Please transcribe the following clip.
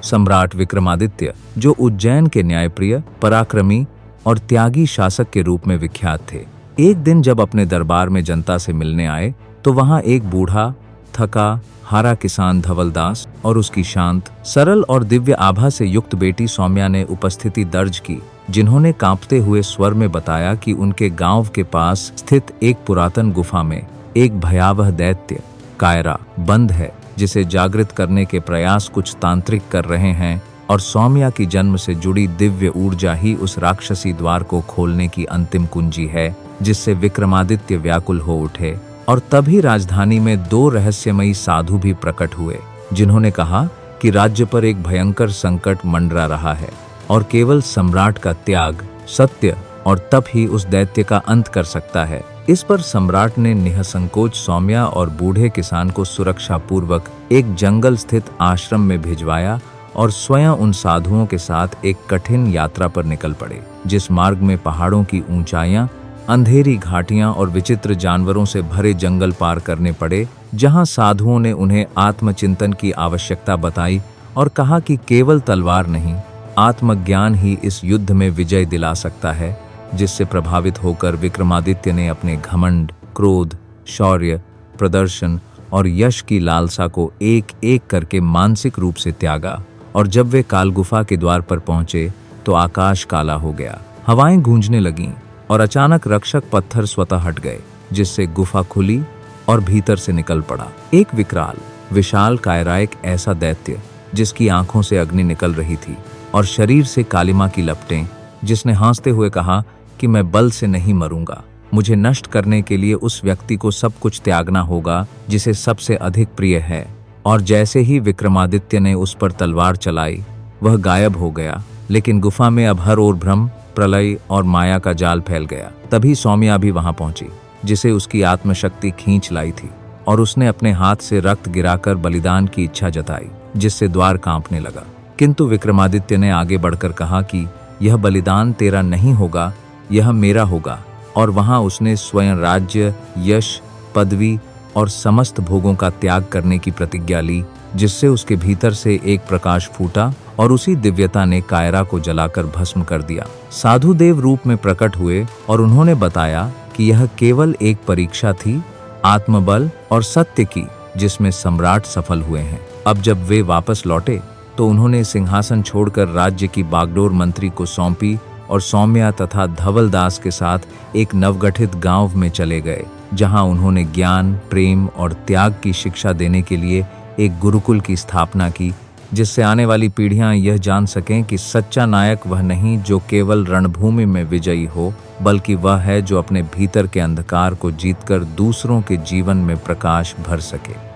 सम्राट विक्रमादित्य, जो उज्जैन के न्यायप्रिय, पराक्रमी और त्यागी शासक के रूप में विख्यात थे, एक दिन जब अपने दरबार में जनता से मिलने आए तो वहां एक बूढ़ा, थका हारा किसान धवलदास और उसकी शांत, सरल और दिव्य आभा से युक्त बेटी सौम्या ने उपस्थिति दर्ज की, जिन्होंने कांपते हुए स्वर में बताया कि उनके गांव के पास स्थित एक पुरातन गुफा में एक भयावह दैत्य कायरा बंद है, जिसे जागृत करने के प्रयास कुछ तांत्रिक कर रहे हैं और सौम्या की जन्म से जुड़ी दिव्य ऊर्जा ही उस राक्षसी द्वार को खोलने की अंतिम कुंजी है, जिससे विक्रमादित्य व्याकुल हो उठे। और तभी राजधानी में 2 रहस्यमयी साधु भी प्रकट हुए, जिन्होंने कहा कि राज्य पर एक भयंकर संकट मंडरा रहा है और केवल सम्राट का त्याग, सत्य और तप ही उस दैत्य का अंत कर सकता है। इस पर सम्राट ने निःसंकोच सौम्या और बूढ़े किसान को सुरक्षा पूर्वक एक जंगल स्थित आश्रम में भिजवाया और स्वयं उन साधुओं के साथ एक कठिन यात्रा पर निकल पड़े, जिस मार्ग में पहाड़ों की ऊंचाइयां, अंधेरी घाटियां और विचित्र जानवरों से भरे जंगल पार करने पड़े, जहां साधुओं ने उन्हें आत्मचिंतन की आवश्यकता बताई और कहा कि केवल तलवार नहीं, आत्मज्ञान ही इस युद्ध में विजय दिला सकता है, जिससे प्रभावित होकर विक्रमादित्य ने अपने घमंड, क्रोध, शौर्य, प्रदर्शन और यश की लालसा को एक एक करके मानसिक रूप से त्यागा। और जब वे काल गुफा के द्वार पर पहुंचे तो आकाश काला हो गया, हवाएं गूंजने लगीं और अचानक रक्षक पत्थर स्वतः हट गए, जिससे गुफा खुली और भीतर से निकल पड़ा एक विकराल, विशाल कायरा, एक ऐसा दैत्य जिसकी आंखों से अग्नि निकल रही थी और शरीर से कालिमा की लपटें, जिसने हंसते हुए कहा कि मैं बल से नहीं मरूंगा, मुझे नष्ट करने के लिए उस व्यक्ति को सब कुछ त्यागना होगा जिसे सबसे अधिक प्रिय है। और जैसे ही विक्रमादित्य ने उस पर तलवार चलाई, वह गायब हो गया, लेकिन गुफा में अब हर ओर भ्रम, प्रलय और माया का जाल फैल गया। तभी सौम्या भी वहां पहुंची, जिसे उसकी आत्मशक्ति खींच लाई थी, और उसने अपने हाथ से रक्त गिराकर बलिदान की इच्छा जताई, जिससे द्वार कांपने लगा। किंतु विक्रमादित्य ने आगे बढ़कर कहा कि यह बलिदान तेरा नहीं होगा, यह मेरा होगा। और वहां उसने स्वयं राज्य, यश, पदवी और समस्त भोगों का त्याग करने की प्रतिज्ञा ली, जिससे उसके भीतर से एक प्रकाश फूटा और उसी दिव्यता ने कायरा को जलाकर भस्म कर दिया। साधु देव रूप में प्रकट हुए और उन्होंने बताया कि यह केवल एक परीक्षा थी, आत्मबल और सत्य की, जिसमें सम्राट सफल हुए हैं। अब जब वे वापस लौटे तो उन्होंने सिंहासन छोड़कर राज्य की बागडोर मंत्री को सौंपी और सौम्या तथा धवलदास के साथ एक नवगठित गांव में चले गए, जहां उन्होंने ज्ञान, प्रेम और त्याग की शिक्षा देने के लिए एक गुरुकुल की स्थापना की, जिससे आने वाली पीढ़ियां यह जान सकें कि सच्चा नायक वह नहीं जो केवल रणभूमि में विजयी हो, बल्कि वह है जो अपने भीतर के अंधकार को जीतकर दूसरों के जीवन में प्रकाश भर सके।